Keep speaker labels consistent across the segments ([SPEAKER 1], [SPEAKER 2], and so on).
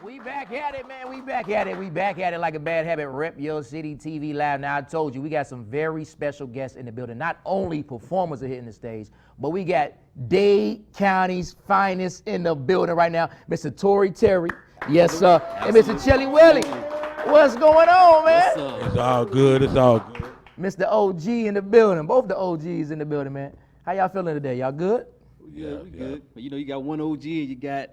[SPEAKER 1] We back at it, man. We back at it. We back at it like a bad habit. Rep Your City TV Live. Now, I told you, we got some very special guests in the building. Not only performers are hitting the stage, but we got Dade County's finest in the building right now. Mr. Torry Terry. Yes, sir. And Mr. Chelly Willy. What's going on, man?
[SPEAKER 2] It's all good. It's all good.
[SPEAKER 1] Mr. OG in the building. Both the OGs in the building, man. How y'all feeling today? Y'all good?
[SPEAKER 3] We good. But you know, you got one OG and you got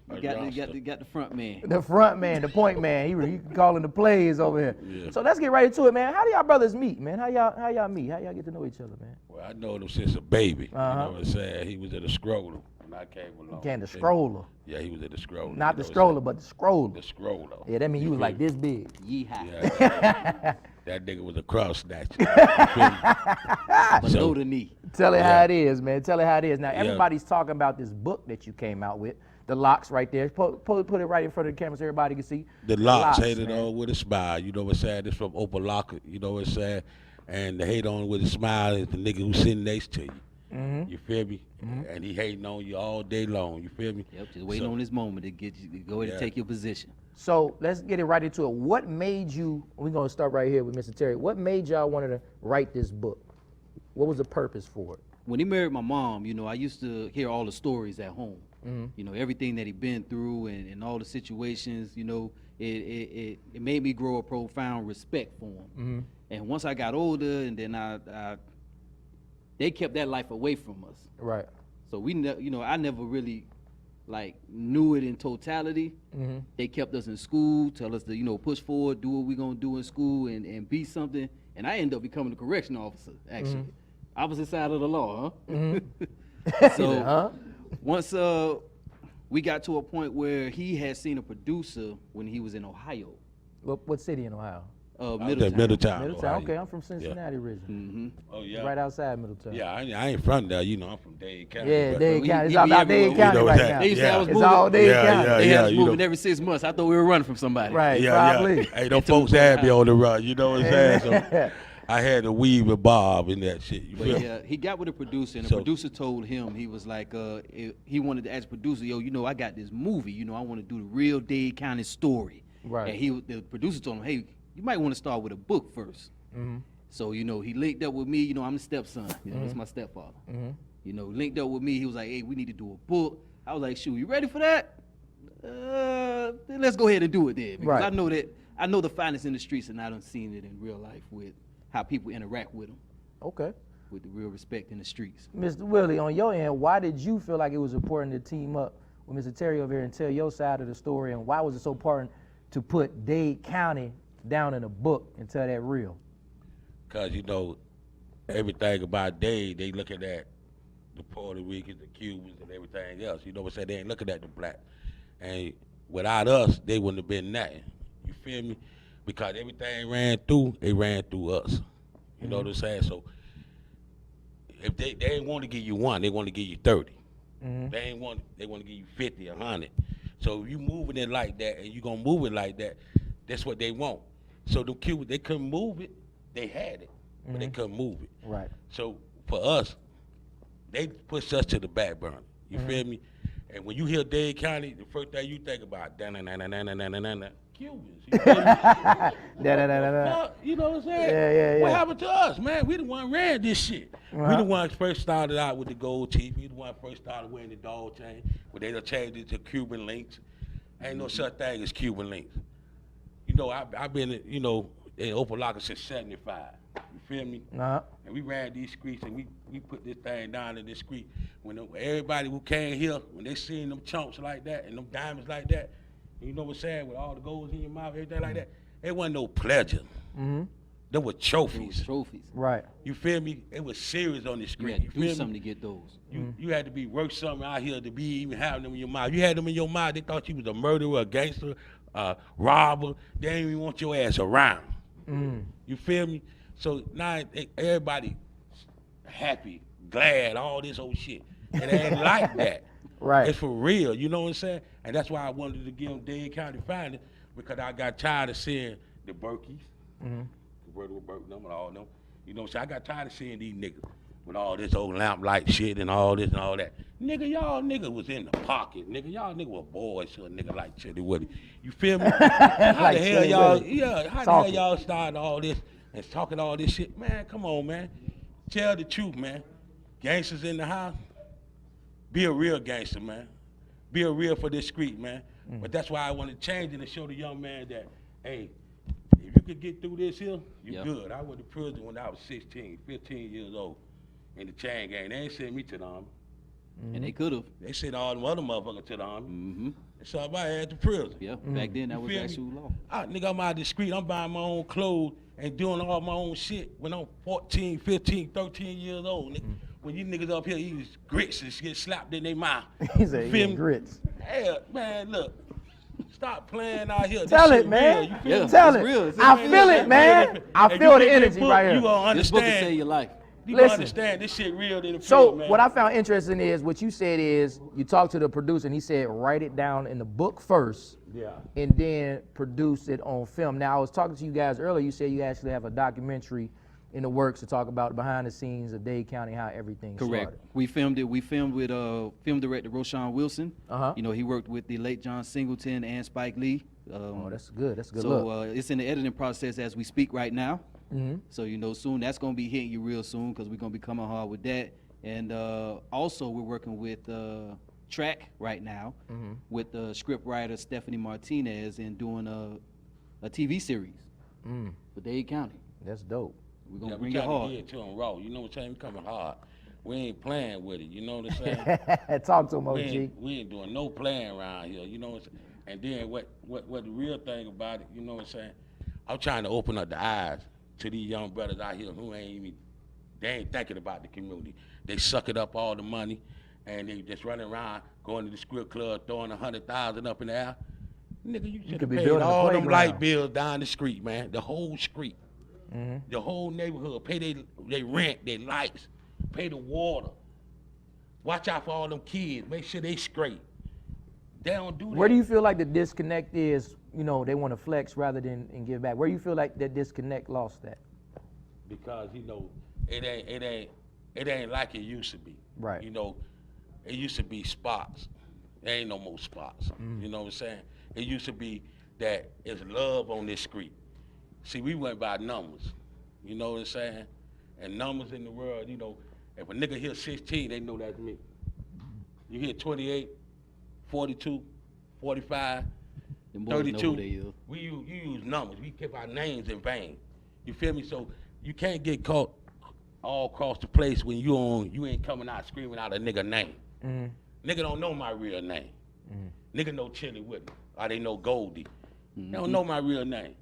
[SPEAKER 3] the front man.
[SPEAKER 1] The front man, the point man. He calling the plays over here.
[SPEAKER 2] Yeah.
[SPEAKER 1] So let's get right into it, man. How do y'all brothers meet, man? How y'all meet? How y'all get to know each other, man?
[SPEAKER 2] Well, I know him since a baby.
[SPEAKER 1] Uh-huh.
[SPEAKER 2] You know what I'm saying? He was at a stroller when I came along.
[SPEAKER 1] Can the stroller.
[SPEAKER 2] Yeah, he was at the stroller.
[SPEAKER 1] Not the stroller, but the scroller.
[SPEAKER 2] The stroller.
[SPEAKER 1] Yeah, that means you was like this big.
[SPEAKER 3] Yeehaw.
[SPEAKER 2] Yeah, that nigga was a cross snatcher.
[SPEAKER 3] Below the knee.
[SPEAKER 1] Tell it how it is, man. Tell it how it is. Now, everybody's talking about this book that you came out with. The Locks right there. Put it right in front of the camera so everybody can see.
[SPEAKER 2] The Locks, hate it on with a smile. You know what I'm saying? It's from Opal Locker. You know what I'm saying? And the hate on with a smile is the nigga who's sitting next to you.
[SPEAKER 1] Mm-hmm.
[SPEAKER 2] You feel me? Mm-hmm. And he hating on you all day long. You feel me?
[SPEAKER 3] Yep, just waiting on this moment to get you to go ahead and take your position.
[SPEAKER 1] So let's get it right into it. What made you, we're going to start right here with Mr. Terry. What made y'all wanted to write this book? What was the purpose for it?
[SPEAKER 3] When he married my mom, you know, I used to hear all the stories at home.
[SPEAKER 1] Mm-hmm.
[SPEAKER 3] You know, everything that he been through and all the situations, you know, it made me grow a profound respect for him.
[SPEAKER 1] Mm-hmm.
[SPEAKER 3] And once I got older, and then they kept that life away from us.
[SPEAKER 1] Right.
[SPEAKER 3] So I never really like knew it in totality.
[SPEAKER 1] Mm-hmm.
[SPEAKER 3] They kept us in school, tell us to, you know, push forward, do what we're gonna do in school and be something. And I ended up becoming a correction officer, actually.
[SPEAKER 1] Mm-hmm.
[SPEAKER 3] Opposite side of the law, huh?
[SPEAKER 1] Mm-hmm.
[SPEAKER 3] So once we got to a point where he had seen a producer when he was in Ohio.
[SPEAKER 1] What city in Ohio?
[SPEAKER 3] Middletown.
[SPEAKER 2] Middletown.
[SPEAKER 1] Middletown. Okay, I'm from Cincinnati originally.
[SPEAKER 3] Mm-hmm.
[SPEAKER 2] Oh, yeah.
[SPEAKER 1] Right outside Middletown.
[SPEAKER 2] Yeah, I ain't from there. You know, I'm from Dade County.
[SPEAKER 1] Yeah,
[SPEAKER 2] but-
[SPEAKER 1] Dade County. It's
[SPEAKER 3] he
[SPEAKER 1] all about
[SPEAKER 3] everywhere.
[SPEAKER 1] Dade County
[SPEAKER 2] You know
[SPEAKER 1] right
[SPEAKER 2] that.
[SPEAKER 1] now.
[SPEAKER 3] They used to have us
[SPEAKER 1] It's
[SPEAKER 3] moving.
[SPEAKER 1] all Dade
[SPEAKER 2] Yeah,
[SPEAKER 1] County.
[SPEAKER 2] yeah.
[SPEAKER 3] They had us
[SPEAKER 2] you
[SPEAKER 3] moving
[SPEAKER 2] know.
[SPEAKER 3] every 6 months. I thought we were running from somebody.
[SPEAKER 1] Right,
[SPEAKER 2] Yeah,
[SPEAKER 1] probably.
[SPEAKER 2] yeah. Hey, them folks had me on the run. You know what I'm saying? So I had to weave with Bob and that shit. You
[SPEAKER 3] But
[SPEAKER 2] feel me?
[SPEAKER 3] yeah, he got with a producer, and the
[SPEAKER 2] So-
[SPEAKER 3] producer told him, he was like, he wanted to ask the producer, yo, you know, I got this movie, you know, I want to do the real Dade County story.
[SPEAKER 1] Right.
[SPEAKER 3] And the producer told him, hey, you might want to start with a book first.
[SPEAKER 1] Mm-hmm.
[SPEAKER 3] So, you know, he linked up with me, you know, I'm the stepson, you know, that's my stepfather.
[SPEAKER 1] Mm-hmm.
[SPEAKER 3] You know, linked up with me, he was like, hey, we need to do a book. I was like, shoot, you ready for that? Then let's go ahead and do it then. Because
[SPEAKER 1] Right.
[SPEAKER 3] I know the finest in the streets, and I done seen it in real life with how people interact with them,
[SPEAKER 1] Okay.
[SPEAKER 3] with the real respect in the streets.
[SPEAKER 1] Mr. Willie, on your end, why did you feel like it was important to team up with Mr. Terry over here and tell your side of the story, and why was it so important to put Dade County down in a book and tell that real?
[SPEAKER 2] Because, you know, everything about Dade, they looking at the Puerto Ricans, the Cubans, and everything else. You know what I'm saying? They ain't looking at the black. And without us, they wouldn't have been nothing. You feel me? Because everything they ran through us. You know what I'm saying? So if they ain't want to give you one, they want to give you 30.
[SPEAKER 1] Mm-hmm.
[SPEAKER 2] They want to give you 50, 100. So if you moving it like that and you gonna move it like that, that's what they want. So the Cubans, they couldn't move it. They had it, but they couldn't move it.
[SPEAKER 1] Right.
[SPEAKER 2] So for us, they pushed us to the back burner. You feel me? And when you hear Dade County, the first thing you think about, Cubans. You feel me? You know what I'm saying?
[SPEAKER 1] Yeah.
[SPEAKER 2] What happened to us, man? We the one ran this shit.
[SPEAKER 1] Uh-huh.
[SPEAKER 2] We the ones first started out with the gold teeth. We the one first started wearing the dog chain. But they done changed it to Cuban links. Ain't no such thing as Cuban links. You know, I've been, you know, in Opal Locker since 75. You feel me?
[SPEAKER 1] Uh-huh.
[SPEAKER 2] And we ran these streets and we put this thing down in this street. When everybody who came here, when they seen them chunks like that and them diamonds like that, you know what I'm saying, with all the golds in your mouth, everything like that, it wasn't no pleasure.
[SPEAKER 1] Mm-hmm.
[SPEAKER 2] There were trophies.
[SPEAKER 3] Trophies.
[SPEAKER 1] Right.
[SPEAKER 2] You feel me? It was serious on the
[SPEAKER 3] You
[SPEAKER 2] screen.
[SPEAKER 3] had
[SPEAKER 2] You
[SPEAKER 3] to do
[SPEAKER 2] feel
[SPEAKER 3] something
[SPEAKER 2] me?
[SPEAKER 3] to get those.
[SPEAKER 2] You had to be worth something out here to be even having them in your mouth. You had them in your mouth, they thought you was a murderer, a gangster, robber. They didn't even want your ass around.
[SPEAKER 1] Mm.
[SPEAKER 2] You feel me? So now everybody happy, glad, all this old shit. And it ain't like that.
[SPEAKER 1] Right.
[SPEAKER 2] It's for real, you know what I'm saying? And that's why I wanted to give them Dade County Finest, because I got tired of seeing the Berkeys,
[SPEAKER 1] Mm-hmm.
[SPEAKER 2] convertible Burke them and all them. You know what I'm saying? I got tired of seeing these niggas. with all this old lamplight shit and all this and all that. Nigga, y'all nigga was in the pocket. Nigga, y'all nigga were boys to a nigga like Chili Willy. You feel me? How
[SPEAKER 1] Like
[SPEAKER 2] the hell
[SPEAKER 1] Chili
[SPEAKER 2] y'all?
[SPEAKER 1] Willy.
[SPEAKER 2] Yeah, how the
[SPEAKER 1] Talking.
[SPEAKER 2] hell y'all started all this and talking all this shit? Man, come on, man. Tell the truth, man. Gangsters in the house. Be a real gangster, man. Be a real for this street, man. But that's why I want to change it and show the young man that, hey, if you could get through this here, you
[SPEAKER 3] Yeah.
[SPEAKER 2] good. I went to prison when I was 16, 15 years old in the chain gang. They ain't sent me to the army.
[SPEAKER 3] And they could have.
[SPEAKER 2] They sent all them other motherfuckers to the army.
[SPEAKER 3] Mm-hmm.
[SPEAKER 2] So I had to prison.
[SPEAKER 3] Yeah. Back then, that was
[SPEAKER 2] feel me?
[SPEAKER 3] actual law.
[SPEAKER 2] Nigga, I'm out the street. I'm buying my own clothes and doing all my own shit when I'm 14, 15, 13 years old. Nigga. When you niggas up here eating grits and get slapped in their mouth.
[SPEAKER 1] He said,
[SPEAKER 2] Feel
[SPEAKER 1] "Yeah,
[SPEAKER 2] me?
[SPEAKER 1] grits."
[SPEAKER 2] Hell, man, look. Stop playing out here. This
[SPEAKER 1] Tell
[SPEAKER 2] shit
[SPEAKER 1] it, man.
[SPEAKER 2] real, you feel
[SPEAKER 3] Yeah.
[SPEAKER 2] me?
[SPEAKER 1] Tell
[SPEAKER 3] it's
[SPEAKER 1] it.
[SPEAKER 3] real. It's
[SPEAKER 1] I
[SPEAKER 3] real.
[SPEAKER 1] feel it,
[SPEAKER 2] It's
[SPEAKER 1] man.
[SPEAKER 2] real.
[SPEAKER 1] I
[SPEAKER 2] If
[SPEAKER 1] feel
[SPEAKER 2] you
[SPEAKER 1] the
[SPEAKER 2] get this
[SPEAKER 1] energy
[SPEAKER 2] book,
[SPEAKER 1] right here.
[SPEAKER 2] You gonna
[SPEAKER 3] This book will
[SPEAKER 2] understand.
[SPEAKER 3] save your life.
[SPEAKER 2] You
[SPEAKER 1] Listen.
[SPEAKER 2] gonna understand this shit real in the
[SPEAKER 1] So
[SPEAKER 2] field, man.
[SPEAKER 1] what I found interesting is what you said is you talked to the producer and he said write it down in the book first
[SPEAKER 2] Yeah.
[SPEAKER 1] and then produce it on film. Now I was talking to you guys earlier. You said you actually have a documentary in the works to talk about behind the scenes of Dade County, how everything
[SPEAKER 3] Correct.
[SPEAKER 1] started.
[SPEAKER 3] We filmed it. We filmed with film director Roshan Wilson.
[SPEAKER 1] Uh-huh.
[SPEAKER 3] You know, he worked with the late John Singleton and Spike Lee.
[SPEAKER 1] Oh, that's good. That's a good
[SPEAKER 3] so
[SPEAKER 1] look.
[SPEAKER 3] it's in the editing process as we speak right now.
[SPEAKER 1] Mhm.
[SPEAKER 3] So you know, soon that's gonna be hitting you real soon because we're gonna be coming hard with that. And also we're working with Track right now with the script writer Stephanie Martinez and doing a TV series for Dade County.
[SPEAKER 1] That's dope.
[SPEAKER 3] We're gonna
[SPEAKER 2] Yeah, we
[SPEAKER 3] bring it
[SPEAKER 2] trying to
[SPEAKER 3] hard.
[SPEAKER 2] get it to them raw. You know what I'm saying? We coming hard. We ain't playing with it. You know what I'm saying?
[SPEAKER 1] Talk to him,
[SPEAKER 2] we,
[SPEAKER 1] OG.
[SPEAKER 2] ain't doing no playing around here. You know what I'm saying? And then what the real thing about it, you know what I'm saying? I'm trying to open up the eyes to these young brothers out here who they ain't thinking about the community. They sucking up all the money and they just running around going to the script club throwing 100,000 up in the air. Nigga, you should
[SPEAKER 1] could
[SPEAKER 2] have
[SPEAKER 1] be
[SPEAKER 2] paid
[SPEAKER 1] building a
[SPEAKER 2] all them light
[SPEAKER 1] playground.
[SPEAKER 2] bills down the street, man. The whole street. The whole neighborhood. Pay they rent, their lights, pay the water. Watch out for all them kids. Make sure they straight. They don't do that.
[SPEAKER 1] Where do you feel like the disconnect is? You know, they want to flex rather than and give back. Where do you feel like that disconnect lost that?
[SPEAKER 2] Because you know it ain't like it used to be.
[SPEAKER 1] Right.
[SPEAKER 2] You know, it used to be spots. There ain't no more spots. You know what I'm saying? It used to be that it's love on this street. See, we went by numbers. You know what I'm saying? And numbers in the world, you know, if a nigga hear 16, they know that's me. You hear 28, 42, 45,
[SPEAKER 3] Them boys know who
[SPEAKER 2] 32.
[SPEAKER 3] they is.
[SPEAKER 2] You use numbers. We keep our names in vain. You feel me? So you can't get caught all across the place when you ain't coming out screaming out a nigga name. Nigga don't know my real name. Nigga know Chili Willy or they know Goldie. They don't know my real name.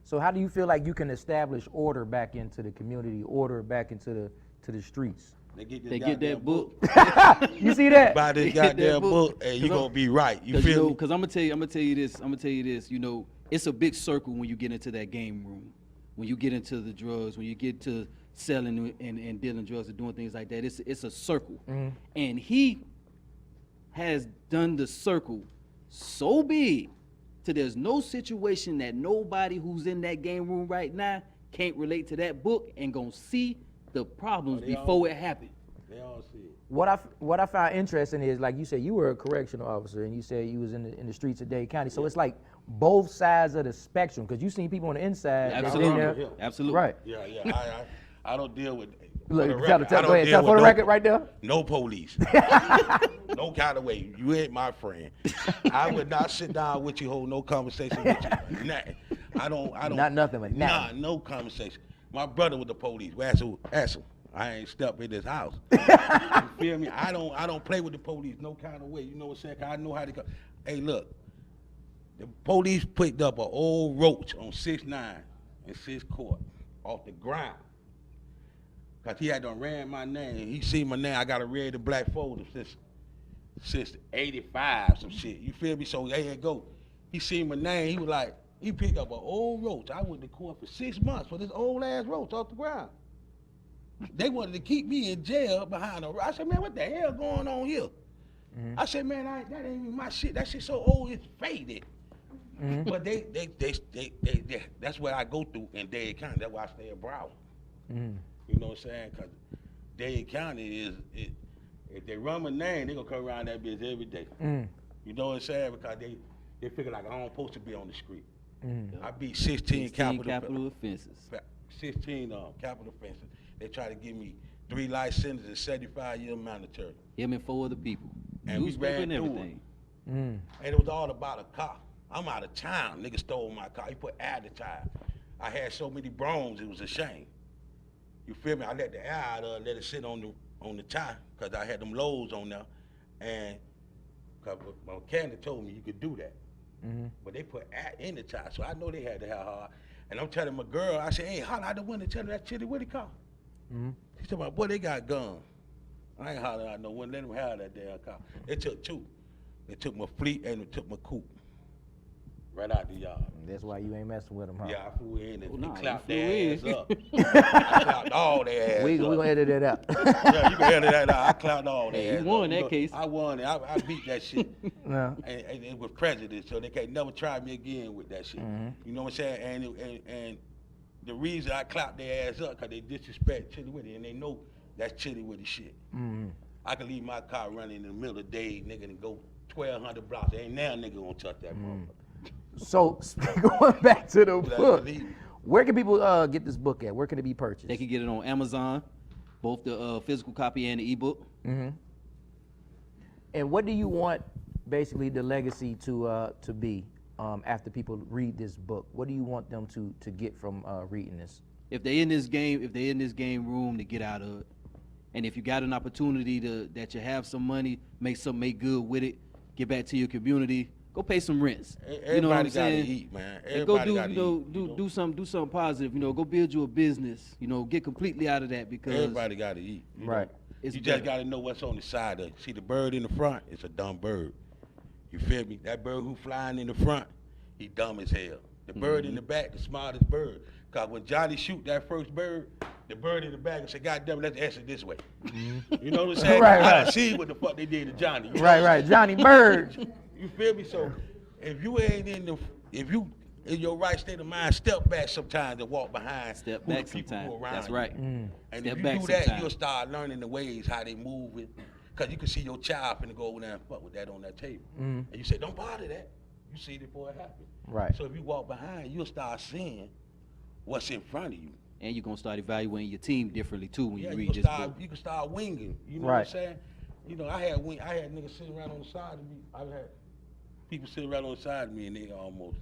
[SPEAKER 1] So how do you feel like you can establish order back into the community, order back into the streets?
[SPEAKER 2] They get, this
[SPEAKER 3] They get
[SPEAKER 2] goddamn
[SPEAKER 3] that book.
[SPEAKER 1] You see that?
[SPEAKER 2] Buy this
[SPEAKER 3] Get that
[SPEAKER 2] goddamn
[SPEAKER 3] book.
[SPEAKER 2] book and you
[SPEAKER 3] 'Cause
[SPEAKER 2] gonna be right. You
[SPEAKER 3] Cause
[SPEAKER 2] feel me?
[SPEAKER 3] Because I'm gonna tell you this. You know, it's a big circle when you get into that game room. When you get into the drugs, when you get to selling and dealing drugs and doing things like that, it's a circle. And he has done the circle so big to there's no situation that nobody who's in that game room right now can't relate to that book and gonna see the problems
[SPEAKER 2] they all-
[SPEAKER 3] before it happened.
[SPEAKER 2] They all see it.
[SPEAKER 1] What I found interesting is, like you said, you were a correctional officer and you said you was in the streets of Dade County. So it's like both sides of the spectrum, because you seen people on the inside. that's in
[SPEAKER 3] Absolutely.
[SPEAKER 1] there.
[SPEAKER 3] Absolutely.
[SPEAKER 1] Right.
[SPEAKER 2] Yeah. I don't deal with.
[SPEAKER 1] Look,
[SPEAKER 2] for the
[SPEAKER 1] tell,
[SPEAKER 2] record,
[SPEAKER 1] tell,
[SPEAKER 2] I
[SPEAKER 1] go
[SPEAKER 2] don't
[SPEAKER 1] ahead,
[SPEAKER 2] deal
[SPEAKER 1] tell
[SPEAKER 2] with
[SPEAKER 1] for the
[SPEAKER 2] no-
[SPEAKER 1] record right there.
[SPEAKER 2] No police. No kind of way. You ain't my friend. I would not sit down with you, hold no conversation with you. Nothing. I don't.
[SPEAKER 1] Not nothing, but
[SPEAKER 2] Nah,
[SPEAKER 1] nothing.
[SPEAKER 2] no conversation. My brother with the police. Ask him. I ain't stepped in this house. You feel me? I don't play with the police no kind of way. You know what I'm saying? 'Cause I know how to go. Hey, look. The police picked up an old roach on 6-9 in 6th Court off the ground. Cause he had done ran my name. He seen my name. I got a red and black folder since 85, some shit. You feel me? So there you go. He seen my name. He was like, he picked up an old roach. I went to court for 6 months for this old ass roach off the ground. They wanted to keep me in jail behind a roach. I said, man, what the hell going on here? I said, man, that ain't even my shit. That shit so old it's faded. But they that's what I go through in Dade County. That's why I stay in Broward. You know what I'm saying? Cause Dade County is, if they run my name, they gonna come around that bitch every day. You know what I'm saying? Because they figure like I don't supposed to be on the street. I beat 16 capital
[SPEAKER 3] offenses.
[SPEAKER 2] 16 capital offenses. They try to give me 3 life sentences and 75-year mandatory.
[SPEAKER 3] Him and 4 other people.
[SPEAKER 2] And we ran through
[SPEAKER 3] everything.
[SPEAKER 2] And it was all about a car. I'm out of town. Nigga stole my car. He put air in the tire. I had so many bronze, it was a shame. You feel me? I let the air out let it sit on the tire because I had them lows on there. And cause my mechanic told me you could do that. But they put air in the tire, so I know they had to have hard. And I'm telling my girl, I said, hey, holler out the window, tell me that Chili Willy car. She said, boy, they got guns. I ain't hollering out no window, let them have that damn car. They took 2. They took my fleet and they took my coupe. Right out the yard.
[SPEAKER 1] That's why you ain't messing with them, huh?
[SPEAKER 2] Yeah, I flew in and
[SPEAKER 3] you
[SPEAKER 2] clapped
[SPEAKER 3] flew
[SPEAKER 2] their
[SPEAKER 3] in.
[SPEAKER 2] ass up. I clapped all their ass
[SPEAKER 1] We
[SPEAKER 2] up.
[SPEAKER 1] gonna edit it out.
[SPEAKER 2] Yeah, you can edit that out. I clapped all their
[SPEAKER 3] Hey,
[SPEAKER 2] ass
[SPEAKER 3] you won
[SPEAKER 2] up.
[SPEAKER 3] that
[SPEAKER 2] know,
[SPEAKER 3] case.
[SPEAKER 2] I won it. I beat that shit.
[SPEAKER 1] No.
[SPEAKER 2] And it was prejudice, so they can't never try me again with that shit. You know what I'm saying? And the reason I clapped their ass up, because they disrespect Chili Willy, and they know that's Chili Willy shit. I can leave my car running in the middle of the day, nigga, and go 1,200 blocks. Ain't now nigga gonna touch that motherfucker.
[SPEAKER 1] So going back to the
[SPEAKER 2] That's
[SPEAKER 1] book,
[SPEAKER 2] believe.
[SPEAKER 1] where can people get this book at? Where can it be purchased?
[SPEAKER 3] They can get it on Amazon, both the physical copy and the ebook.
[SPEAKER 1] And what do you want, basically, the legacy to be after people read this book? What do you want them to get from reading this?
[SPEAKER 3] If they in this game room, to get out of it. And if you got an opportunity that you have some money, make good with it, get back to your community, go pay some rents.
[SPEAKER 2] Everybody
[SPEAKER 3] You know what I'm
[SPEAKER 2] gotta
[SPEAKER 3] saying?
[SPEAKER 2] eat, man.
[SPEAKER 3] And go
[SPEAKER 2] Everybody gotta eat.
[SPEAKER 3] do something positive. Go build you a business. Get completely out of that because
[SPEAKER 2] Everybody gotta eat. You
[SPEAKER 1] Right.
[SPEAKER 2] know?
[SPEAKER 3] It's
[SPEAKER 2] You just
[SPEAKER 3] better.
[SPEAKER 2] gotta know what's on the side of it. See the bird in the front, it's a dumb bird. You feel me? That bird who flying in the front, he dumb as hell. The bird in the back, the smartest bird. Cause when Johnny shoot that first bird, the bird in the back and say, God damn it, let's answer this way. You know what I'm saying?
[SPEAKER 1] Right,
[SPEAKER 2] I
[SPEAKER 1] right.
[SPEAKER 2] see what the fuck they did to Johnny. You know
[SPEAKER 1] Right,
[SPEAKER 2] what I'm
[SPEAKER 1] right.
[SPEAKER 2] saying?
[SPEAKER 1] Johnny Bird.
[SPEAKER 2] You feel me? So if you ain't if you in your right state of mind, step back sometimes and walk behind
[SPEAKER 3] Step
[SPEAKER 2] who the
[SPEAKER 3] back
[SPEAKER 2] people
[SPEAKER 3] sometimes.
[SPEAKER 2] who around
[SPEAKER 3] That's
[SPEAKER 2] you.
[SPEAKER 3] right.
[SPEAKER 2] And
[SPEAKER 3] Step
[SPEAKER 2] if you
[SPEAKER 3] back
[SPEAKER 2] do that,
[SPEAKER 3] sometime.
[SPEAKER 2] you'll start learning the ways, how they move it. Because you can see your child finna go over there and fuck with that on that table. And you say, don't bother that. You see it before it happens.
[SPEAKER 1] Right.
[SPEAKER 2] So if you walk behind, you'll start seeing what's in front of you.
[SPEAKER 3] And you're gonna start evaluating your team differently too when
[SPEAKER 2] Yeah,
[SPEAKER 3] you
[SPEAKER 2] you
[SPEAKER 3] read
[SPEAKER 2] can
[SPEAKER 3] this
[SPEAKER 2] start,
[SPEAKER 3] book.
[SPEAKER 2] you can start winging. You know
[SPEAKER 1] Right.
[SPEAKER 2] what I'm saying? I had niggas sitting around on the side of me. I had people sitting around on the side of me and they almost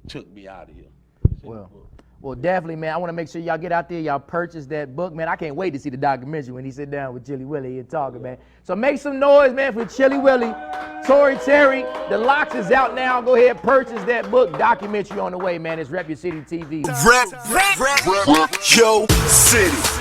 [SPEAKER 2] took me out of here. It's in the book.
[SPEAKER 1] Well, definitely, man. I want to make sure y'all get out there, y'all purchase that book, man. I can't wait to see the documentary when he sit down with Chili Willy and talking, man. So make some noise, man, for Chili Willy, Torry Terry. The Locks is out now. Go ahead, purchase that book. Documentary on the way, man. It's Rep Your City TV.
[SPEAKER 4] Rep your city.